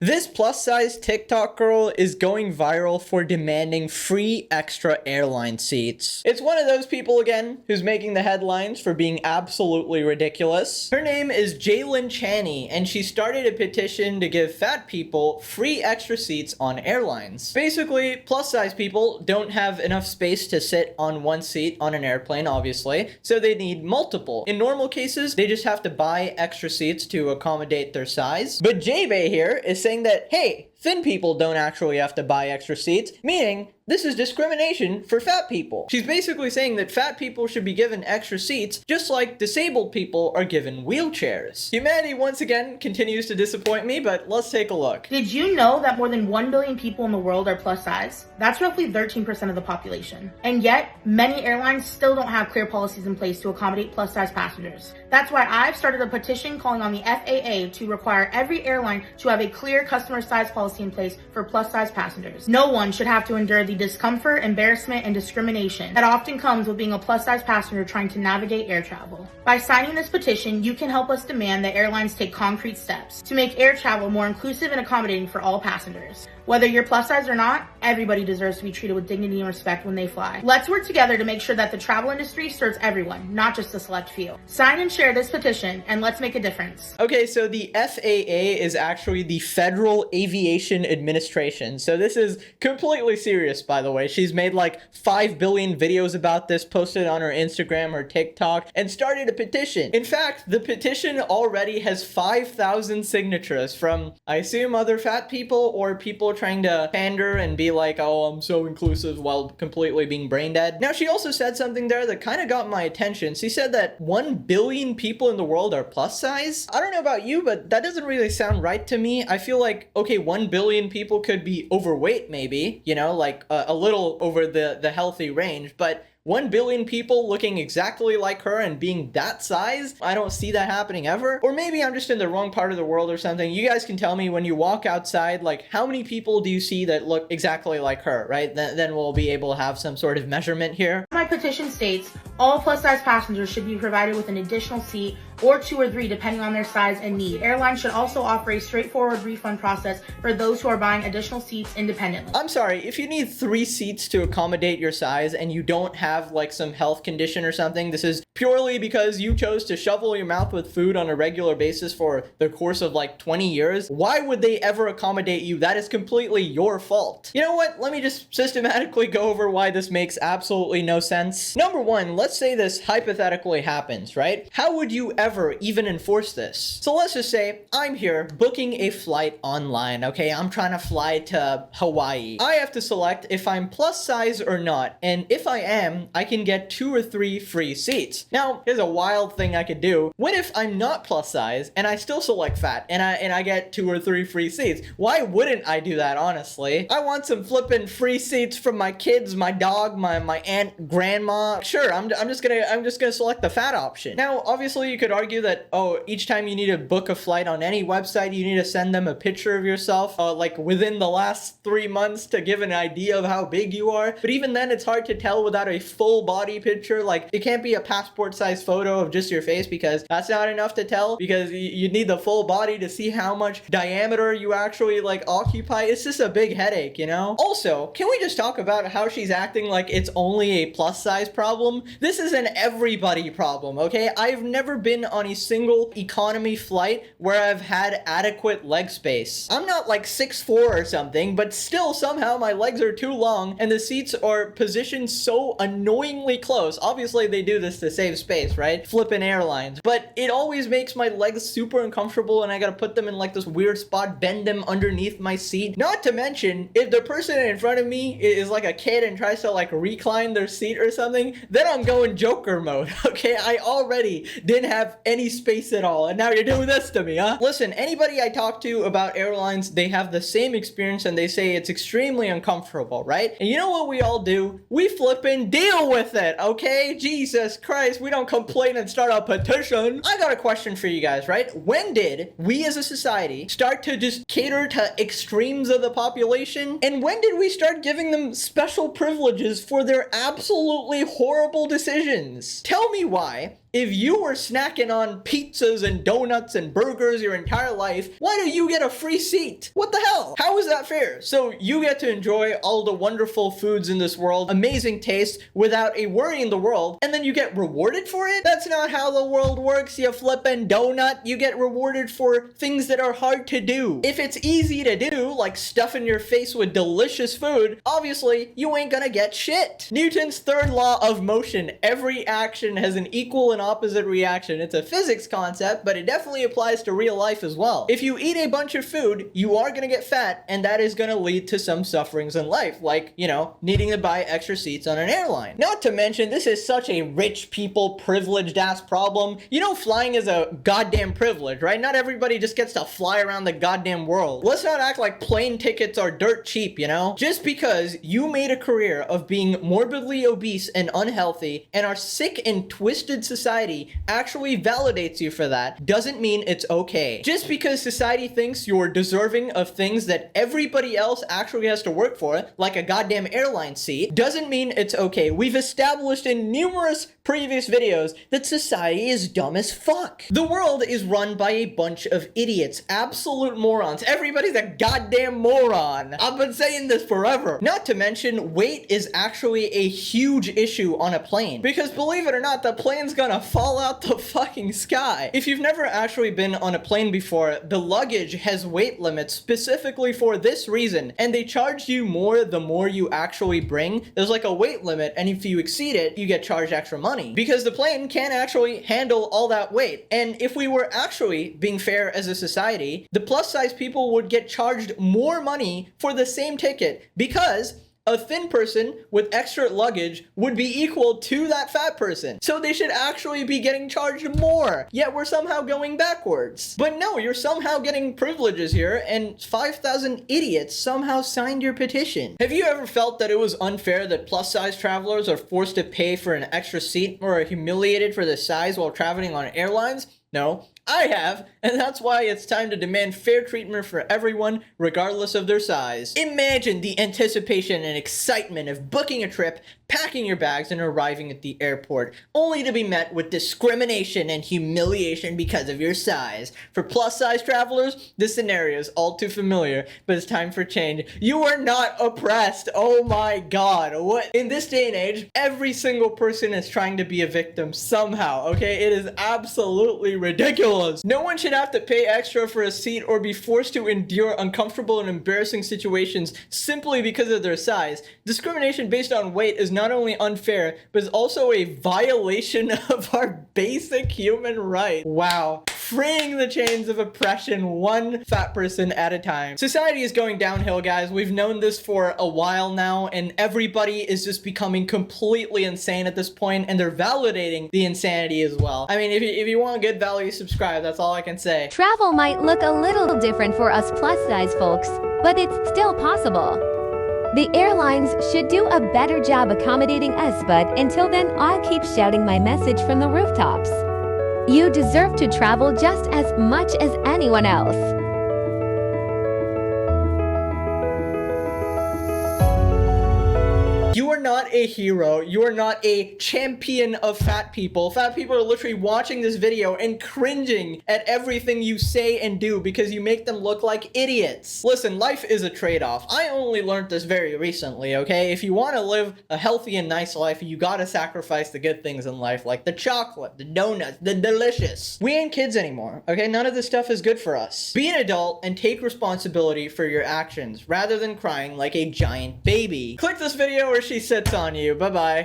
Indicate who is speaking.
Speaker 1: This plus-size TikTok girl is going viral for demanding free extra airline seats. It's one of those people again who's making the headlines for being absolutely ridiculous. Her name is Jalen Chaney, and she started a petition to give fat people free extra seats on airlines. Basically, plus-size people don't have enough space to sit on one seat on an airplane, obviously, so they need multiple. In normal cases, they just have to buy extra seats to accommodate their size. But J-Bay here is saying that, hey, thin people don't actually have to buy extra seats, meaning this is discrimination for fat people. She's basically saying that fat people should be given extra seats just like disabled people are given wheelchairs. Humanity once again continues to disappoint me, but let's take a look.
Speaker 2: Did you know that more than 1 billion people in the world are plus size? That's roughly 13% of the population. And yet, many airlines still don't have clear policies in place to accommodate plus size passengers. That's why I've started a petition calling on the FAA to require every airline to have a clear customer size policy in place for plus size passengers. No one should have to endure the discomfort, embarrassment, and discrimination that often comes with being a plus size passenger trying to navigate air travel. By signing this petition, you can help us demand that airlines take concrete steps to make air travel more inclusive and accommodating for all passengers. Whether you're plus size or not, everybody deserves to be treated with dignity and respect when they fly. Let's work together to make sure that the travel industry serves everyone, not just a select few. Sign and share this petition, and let's make a difference.
Speaker 1: Okay, so the FAA is actually the Federal Aviation Administration. So this is completely serious, by the way. She's made like 5 billion videos about this, posted on her Instagram or TikTok, and started a petition. In fact, the petition already has 5,000 signatures from, I assume, other fat people or people trying to pander and be like, oh, I'm so inclusive while completely being brain dead. Now, she also said something there that kind of got my attention. She said that 1 billion people in the world are plus size. I don't know about you, but that doesn't really sound right to me. I feel like, okay, 1 billion people could be overweight maybe, you know, like a little over the healthy range, but 1 billion people looking exactly like her and being that size? I don't see that happening ever. Or maybe I'm just in the wrong part of the world or something. You guys can tell me when you walk outside, like, how many people do you see that look exactly like her, right? Then we'll be able to have some sort of measurement here.
Speaker 2: My petition states, all plus size passengers should be provided with an additional seat or 2 or 3 depending on their size and need. Airlines should also offer a straightforward refund process for those who are buying additional seats independently.
Speaker 1: I'm sorry, if you need 3 seats to accommodate your size and you don't have like some health condition or something, this is purely because you chose to shovel your mouth with food on a regular basis for the course of like 20 years, why would they ever accommodate you? That is completely your fault. You know what? Let me just systematically go over why this makes absolutely no sense. Number one, let's say this hypothetically happens, right? How would you ever even enforce this? So let's just say I'm here booking a flight online, okay? I'm trying to fly to Hawaii. I have to select if I'm plus size or not, and if I am, I can get 2 or 3 free seats. Now, here's a wild thing I could do. What if I'm not plus size and I still select fat and I get 2 or 3 free seats? Why wouldn't I do that, honestly? I want some flippin' free seats from my kids, my dog, my aunt, grandma. Sure, I'm just gonna select the fat option. Now, obviously, you could argue that, oh, each time you need to book a flight on any website, you need to send them a picture of yourself, like within the last 3 months to give an idea of how big you are. But even then, it's hard to tell without a full body picture. Like, it can't be a passport size photo of just your face because that's not enough to tell, because you need the full body to see how much diameter you actually like occupy. It's just a big headache, you know? Also, can we just talk about how she's acting like it's only a plus size problem? This is an everybody problem, okay? I've never been on a single economy flight where I've had adequate leg space. I'm not like 6'4" or something, but still somehow my legs are too long and the seats are positioned so annoyingly close. Obviously they do this to save space, right? Flippin' airlines. But it always makes my legs super uncomfortable and I gotta put them in like this weird spot, bend them underneath my seat. Not to mention, if the person in front of me is like a kid and tries to like recline their seat or something, then I'm going Joker mode, okay? I already didn't have any space at all and now you're doing this to me, huh? Listen, anybody I talk to about airlines, they have the same experience and they say it's extremely uncomfortable, right? And you know what we all do? We flippin' deal with it, okay? Jesus Christ, we don't complain and start a petition. I got a question for you guys, right? When did we as a society start to just cater to extremes of the population? And when did we start giving them special privileges for their absolutely horrible decisions? Tell me why, If you were snacking on pizzas and donuts and burgers your entire life, why do you get a free seat? What the hell? How is that fair? So you get to enjoy all the wonderful foods in this world, amazing taste, without a worry in the world, and then you get rewarded for it? That's not how the world works, you flippin' donut. You get rewarded for things that are hard to do. If it's easy to do, like stuffing your face with delicious food, obviously you ain't gonna get shit. Newton's third law of motion: every action has an equal and opposite reaction. It's a physics concept, but it definitely applies to real life as well. If you eat a bunch of food, you are gonna get fat, and that is gonna lead to some sufferings in life, like, you know, needing to buy extra seats on an airline. Not to mention, this is such a rich people privileged ass problem. You know, flying is a goddamn privilege, right? Not everybody just gets to fly around the goddamn world. Let's not act like plane tickets are dirt cheap, you know? Just because you made a career of being morbidly obese and unhealthy and our sick and twisted society actually validates you for that doesn't mean it's okay. Just because society thinks you're deserving of things that everybody else actually has to work for, like a goddamn airline seat, doesn't mean it's okay. We've established in numerous previous videos that society is dumb as fuck. The world is run by a bunch of idiots, absolute morons. Everybody's a goddamn moron. I've been saying this forever. Not to mention, weight is actually a huge issue on a plane, because believe it or not, the plane's gonna fall out the fucking sky. If you've never actually been on a plane before, the luggage has weight limits specifically for this reason, and they charge you more the more you actually bring. There's like a weight limit, and if you exceed it, you get charged extra money, because the plane can't actually handle all that weight. And if we were actually being fair as a society, the plus size people would get charged more money for the same ticket, because a thin person with extra luggage would be equal to that fat person. So they should actually be getting charged more. Yet we're somehow going backwards. But no, you're somehow getting privileges here, and 5,000 idiots somehow signed your petition. Have you ever felt that it was unfair that plus size travelers are forced to pay for an extra seat or are humiliated for the size while traveling on airlines? No, I have, and that's why it's time to demand fair treatment for everyone, regardless of their size. Imagine the anticipation and excitement of booking a trip, packing your bags, and arriving at the airport, only to be met with discrimination and humiliation because of your size. For plus-size travelers, this scenario is all too familiar, but it's time for change. You are not oppressed. Oh my god. What? In this day and age, every single person is trying to be a victim somehow, okay? It is absolutely ridiculous. No one should have to pay extra for a seat or be forced to endure uncomfortable and embarrassing situations simply because of their size. Discrimination based on weight is not only unfair, but is also a violation of our basic human rights. Wow. Freeing the chains of oppression one fat person at a time. Society is going downhill, guys. We've known this for a while now, and everybody is just becoming completely insane at this point, and they're validating the insanity as well. I mean, if you want good value, subscribe. That's all I can say.
Speaker 3: Travel might look a little different for us plus-size folks, but it's still possible. The airlines should do a better job accommodating us, but until then, I'll keep shouting my message from the rooftops. You deserve to travel just as much as anyone else.
Speaker 1: You are not a hero. You are not a champion of fat people. Fat people are literally watching this video and cringing at everything you say and do because you make them look like idiots. Listen, life is a trade-off. I only learned this very recently, okay? If you want to live a healthy and nice life, you gotta sacrifice the good things in life, like the chocolate, the donuts, the delicious. We ain't kids anymore, okay? None of this stuff is good for us. Be an adult and take responsibility for your actions rather than crying like a giant baby. Click this video or she sits on you. Bye-bye.